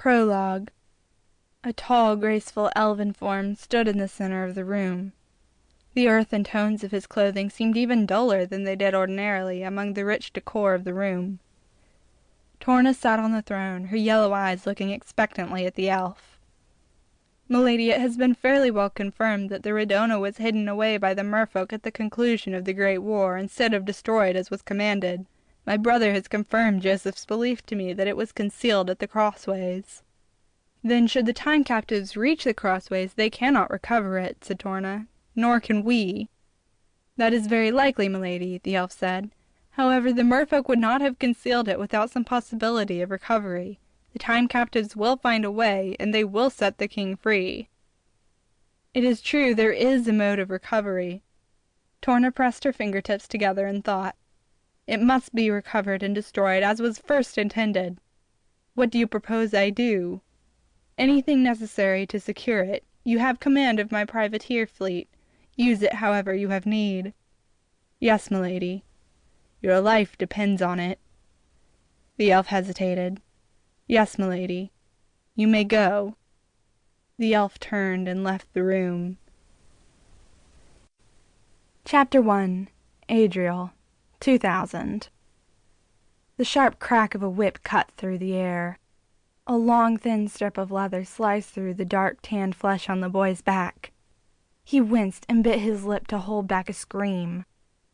Prologue. A tall, graceful elven form stood in the center of the room. The earth and tones of his clothing seemed even duller than they did ordinarily among the rich decor of the room. Toarna sat on the throne, her yellow eyes looking expectantly at the elf. "Mlady, it has been fairly well confirmed that the Redona was hidden away by the merfolk at the conclusion of the Great War, instead of destroyed as was commanded. My brother has confirmed Joseph's belief to me that it was concealed at the Crossways." "Then should the time captives reach the Crossways, they cannot recover it," said Toarna. "Nor can we." "That is very likely, Mlady," the elf said. "However, the merfolk would not have concealed it without some possibility of recovery. The time captives will find a way, and they will set the king free." "It is true there is a mode of recovery." Toarna pressed her fingertips together in thought. "It must be recovered and destroyed as was first intended." "What do you propose I do?" "Anything necessary to secure it. You have command of my privateer fleet. Use it however you have need." "Yes, Mlady." "Your life depends on it." The elf hesitated. "Yes, Mlady. You may go." The elf turned and left the room. Chapter 1. Adriel, 2000. The sharp crack of a whip cut through the air. A long, thin strip of leather sliced through the dark, tanned flesh on the boy's back. He winced and bit his lip to hold back a scream.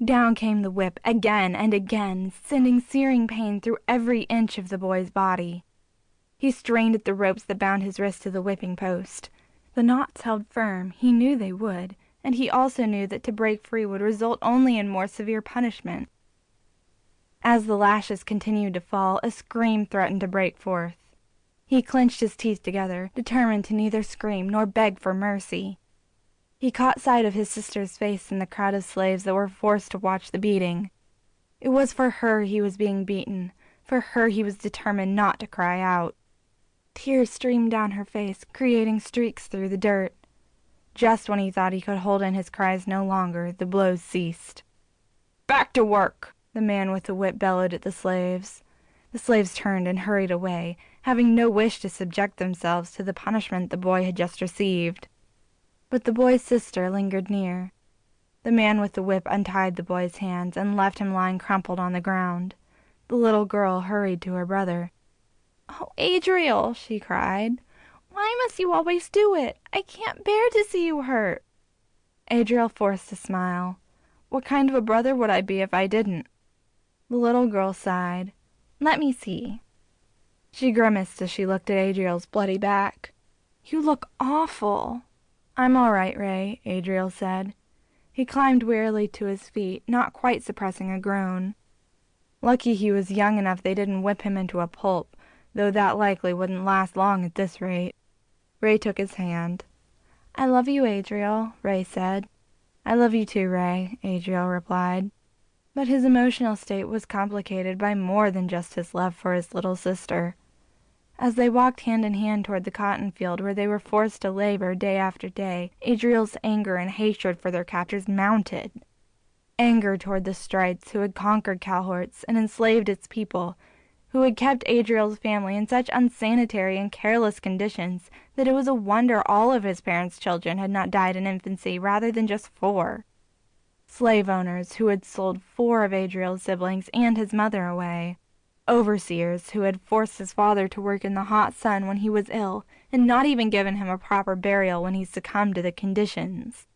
Down came the whip again and again, sending searing pain through every inch of the boy's body. He strained at the ropes that bound his wrist to the whipping post. The knots held firm, he knew they would, and he also knew that to break free would result only in more severe punishment. As the lashes continued to fall, a scream threatened to break forth. He clenched his teeth together, determined to neither scream nor beg for mercy. He caught sight of his sister's face in the crowd of slaves that were forced to watch the beating. It was for her he was being beaten, for her he was determined not to cry out. Tears streamed down her face, creating streaks through the dirt. Just when he thought he could hold in his cries no longer, the blows ceased. "Back to work!" the man with the whip bellowed at the slaves. The slaves turned and hurried away, having no wish to subject themselves to the punishment the boy had just received. But the boy's sister lingered near. The man with the whip untied the boy's hands and left him lying crumpled on the ground. The little girl hurried to her brother. "Oh, Adriel," she cried, "why must you always do it? I can't bear to see you hurt." Adriel forced a smile. "What kind of a brother would I be if I didn't?" The little girl sighed. "Let me see." She grimaced as she looked at Adriel's bloody back. "You look awful." "I'm all right, Ray," Adriel said. He climbed wearily to his feet, not quite suppressing a groan. Lucky he was young enough they didn't whip him into a pulp, though that likely wouldn't last long at this rate. Ray took his hand. "I love you, Adriel," Ray said. "I love you too, Ray," Adriel replied. But his emotional state was complicated by more than just his love for his little sister. As they walked hand in hand toward the cotton field where they were forced to labor day after day, Adriel's anger and hatred for their captors mounted. Anger toward the Strides, who had conquered Calhortz and enslaved its people, who had kept Adriel's family in such unsanitary and careless conditions that it was a wonder all of his parents' children had not died in infancy rather than just 4. Slave owners who had sold 4 of Adriel's siblings and his mother away. Overseers who had forced his father to work in the hot sun when he was ill and not even given him a proper burial when he succumbed to the conditions.